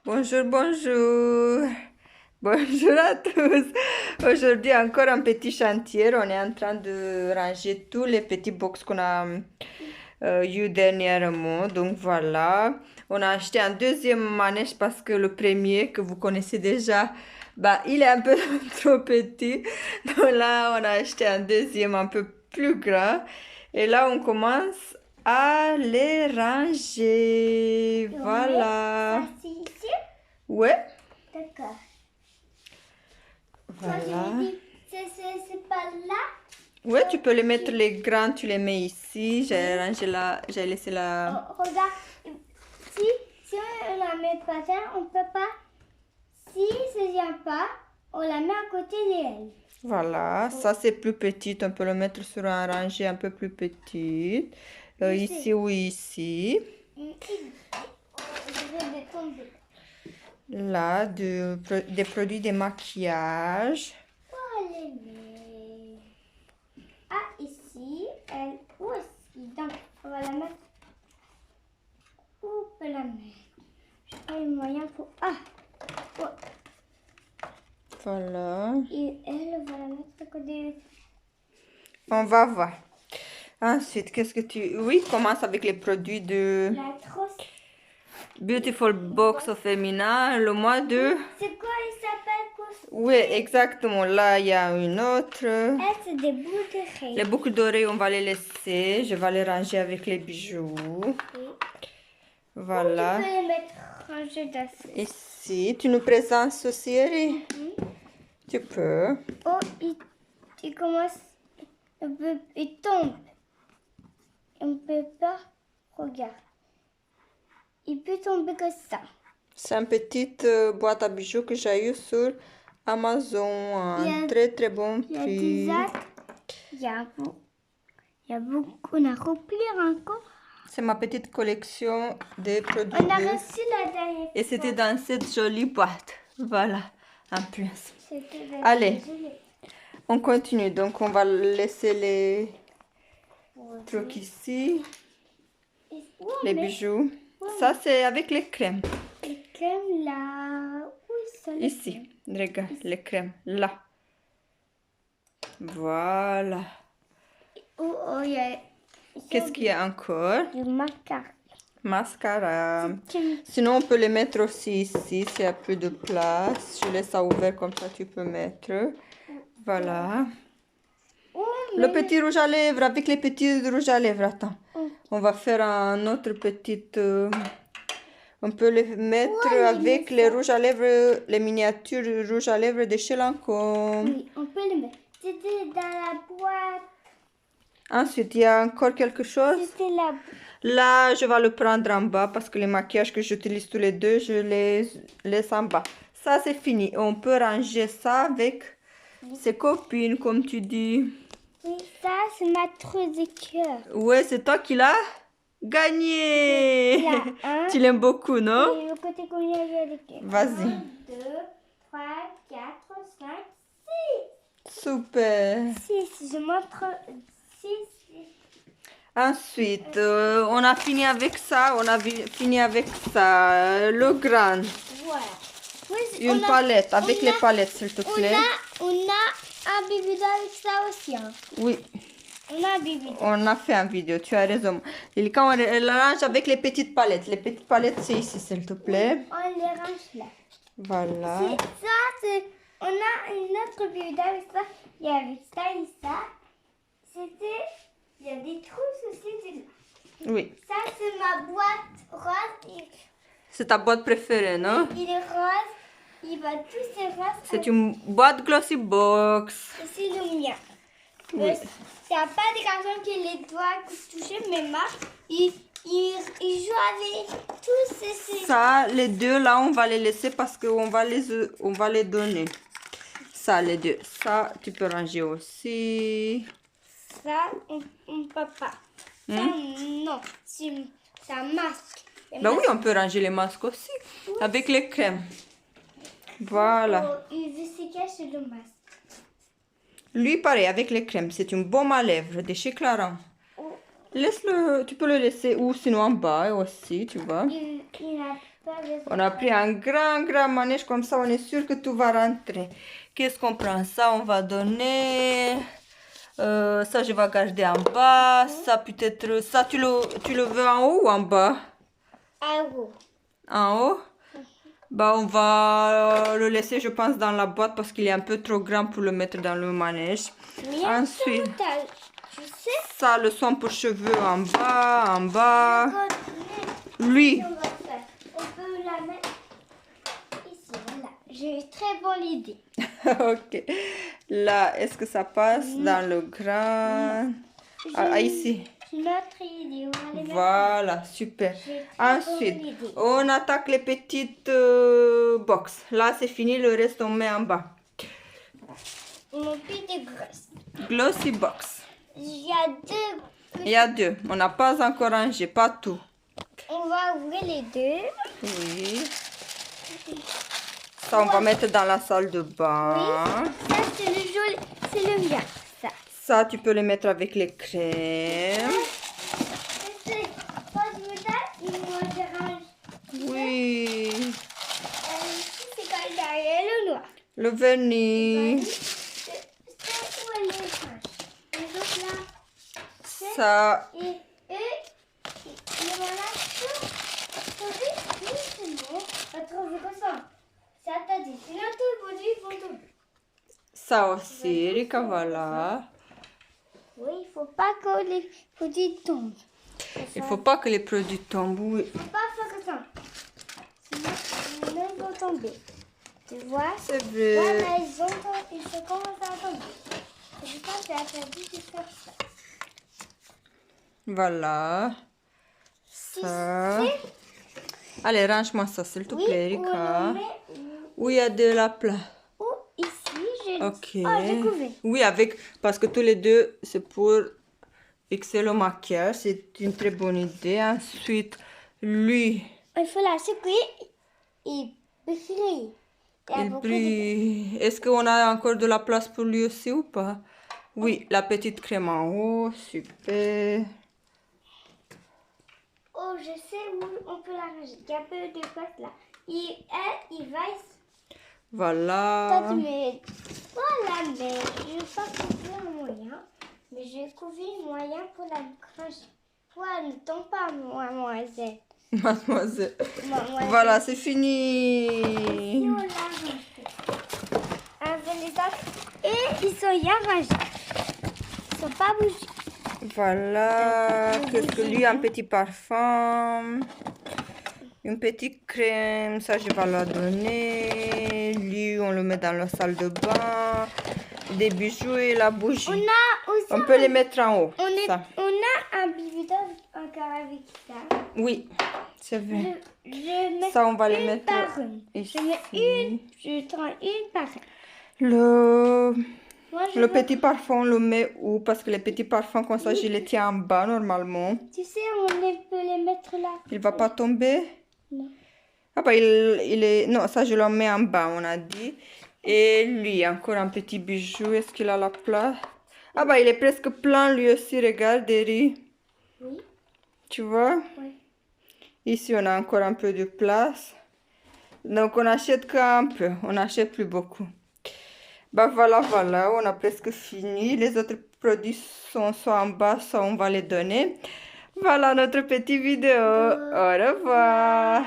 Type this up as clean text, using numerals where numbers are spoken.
Bonjour, bonjour. Bonjour à tous. Aujourd'hui, encore un petit chantier. On est en train de ranger tous les petits box qu'on a eu dernièrement. Donc voilà. On a acheté un deuxième manège parce que le premier que vous connaissez déjà, bah, il est un peu trop petit. Donc là, on a acheté un deuxième un peu plus grand. Et là, on commence à les ranger. Voilà. Ça, c'est ici? Ouais. D'accord. Moi, je Voilà. me dis, c'est pas là. Ouais, tu peux les mettre les grands, tu les mets ici. J'ai rangé là, j'ai laissé la... Oh, regarde, si on la met pas là, on peut pas. Si ça vient pas, on la met à côté d'elle. Voilà, ça c'est plus petit. On peut le mettre sur un rangé un peu plus petit. Ici ou ici. Je vais tomber. Là, des produits de maquillage. Oh, les met. Ah, ici, elle aussi. Donc, on va la mettre. Où on peut la mettre? Je pas les moyens pour. Ah! Oh. Voilà. Et elle, on va la mettre à côté. On va voir. Ensuite, qu'est-ce que tu... Oui, commence avec les produits de La trousse. Beautiful Box of Femina, le mois de... C'est quoi, il s'appelle quoi? Oui, exactement. Là, il y a une autre. Elle, c'est des boucles d'oreilles. Les boucles d'oreilles, on va les laisser. Je vais les ranger avec les bijoux. Voilà. Tu peux les mettre rangés dans ce. Ici, tu nous présentes ce série? Tu peux. Oh, il commence. Il tombe. On ne peut pas. Regarde. Il peut tomber que ça. C'est une petite boîte à bijoux que j'ai eu sur Amazon. Un très bon Il y a prix. des actes. Il y a beaucoup. On a rempli encore. C'est ma petite collection de produits. On a reçu la dernière Et c'était dans cette jolie boîte. Voilà, en plus. C'était la Allez. dernière. On continue. Donc, on va laisser les trucs ici. Où on Les met bijoux. Ça, c'est avec les crèmes. les crèmes là? Où sont les Ici. crèmes? Regarde, les crèmes. Là. Voilà. Oh, il y a. Qu'est-ce qu'il y a encore? Du macaron. Mascara. Sinon, on peut les mettre aussi ici, s'il n'y a plus de place. Je laisse ça ouvert, comme ça tu peux mettre. Voilà. Le petit rouge à lèvres, avec les petits rouges à lèvres. Attends. On va faire un autre petit... on peut les mettre avec les rouges à lèvres, les miniatures rouges à lèvres de chez Lancôme. Oui, on peut les mettre. C'était dans la boîte. Ensuite, il y a encore quelque chose. C'était la. Là, je vais le prendre en bas parce que les maquillages que j'utilise tous les deux, je les laisse en bas. Ça, c'est fini. On peut ranger ça avec ses copines, comme tu dis. Oui, ça, c'est ma trousse de cœur. Ouais, c'est toi qui l'as gagné. Il y a un. Tu l'aimes beaucoup, non? Et le côté combien il y a de cœur? Vas-y. 1, 2, 3, 4, 5, 6. Super. 6, je montre 6. Ensuite, on a fini avec ça. On a fini avec ça. Le grand. Voilà. Oui, Une palette. Avec les palettes, s'il te plaît. On a un bébé avec ça aussi. Hein. Oui. On a un bébé. On a fait une vidéo, tu as raison. Et quand on les range avec les petites palettes. Les petites palettes, c'est ici, s'il te plaît. On les range là. Voilà. Ça, c'est. On a une autre bébé avec ça. Il y avait ça et ça. C'était. Il y a des trousses aussi. Oui. Ça, c'est ma boîte rose. C'est ta boîte préférée, non? Il est rose. Il va tous ces roses. C'est une boîte Glossy Box. C'est le mien. Oui. Il n'y a pas de garçon qui les doit toucher, mais Marc, il joue avec tous ces... Ça, les deux là, on va les laisser parce qu'on va les donner. Ça, les deux. Ça, tu peux ranger aussi. Ça, on ne peut pas. Ça, non. C'est un masque. Ben oui, on peut ranger les masques aussi. Avec les crèmes. Voilà. Oh, il veut se cacher le masque. Lui, pareil, avec les crèmes. C'est une baume à lèvres de chez Clarins. Oh, Laisse-le, tu peux le laisser ou sinon en bas aussi, tu vois. il a... On a pris un grand manège, comme ça on est sûr que tout va rentrer. Qu'est-ce qu'on prend? Ça, on va donner... ça, je vais garder en bas. Ça, peut-être... Ça, tu le veux en haut ou en bas? En haut. En haut? Bah, on va le laisser, je pense, dans la boîte parce qu'il est un peu trop grand pour le mettre dans le manège. Mais Ensuite, tu sais, ça, le soin pour cheveux en bas. Lui. on va faire. On peut la mettre ici, voilà. J'ai une très bonne idée. Ok. Là, est-ce que ça passe dans le grand? Ah, ici. J'ai une autre idée. On va les mettre. Voilà, super. J'ai très Ensuite, bonne idée. on attaque les petites box. Là, c'est fini, le reste, on met en bas. Mon petit grosse. Glossy box. Il y a deux. Il y a deux. On n'a pas encore rangé, pas tout. On va ouvrir les deux. Oui. Ça, on va mettre dans la salle de bain. Ça, c'est le joli. C'est le mien. Ça. Ça, tu peux les mettre avec les crèmes. C'est pas du métal. Et moi, je range. Oui. C'est quand derrière le noir. Le vernis. C'est où elle est range. Les autres là. Ça. Et voilà. Oui, c'est bon. Attends, je ressens. C'est à ta dit. Sinon, tous les produits vont tomber. Ça aussi, Erika, voilà. Oui, il faut pas que les produits tombent. Il faut pas que les produits tombent. Oui. Faut pas faire que ça. Sinon, ils vont tomber. Tu vois? C'est vrai. Voilà, ils se commencent à tomber. C'est pour ça que c'est interdit de faire ça. Voilà. Ça. Allez, range-moi ça, s'il te plaît, Erika. Où il y a de la place. Ou ici, j'ai... Ok. Oh, j'ai couvert. Oui, parce que tous les deux, c'est pour fixer le maquillage. C'est une très bonne idée. Ensuite, lui, Il faut la secouer et briller. il brille. Est-ce qu'on a encore de la place pour lui aussi ou pas? Oui, la petite crème en haut. Super. Oh, je sais où on peut la ranger. Il y a un peu de place là. Il va ici. Voilà. Toi, tu mets... Voilà, mais je ne vais pas couvrir le moyen. Mais je vais couvrir le moyen pour la ranger. Voilà, ne tombe pas, mademoiselle. Mademoiselle. Mademoiselle. Voilà, c'est Et fini. on l'a rangé. Avec les autres. Et ils sont bien rangés. Ils ne sont pas bougés. Voilà. Qu'est-ce que lui, un petit parfum. Une petite crème, ça je vais la donner. Lui, on le met dans la salle de bain. Des bijoux et la bougie. On a aussi... On peut les mettre en haut. On Ça. a un biberon encore avec ça. Oui, c'est vrai. Je mets Ça, on va les une mettre par une. ici. Je mets une, je prends une par une. Moi, je Le veux- petit parfum, on le met où? Parce que les petits parfums, comme ça, je les tiens en bas normalement. Tu sais, peut les mettre là. Il va pas tomber? Non. Ah bah, il est... Non, ça, je le mets en bas, on a dit. Et lui, encore un petit bijou. Est-ce qu'il a la place? Ah bah, il est presque plein, lui aussi. Regarde, Eri. Oui. Tu vois? Oui. Ici, on a encore un peu de place. Donc, on achète qu'un peu. On n'achète plus beaucoup. Bah voilà, on a presque fini. Les autres produits sont soit en bas, soit on va les donner. Voilà notre petite vidéo. Au revoir.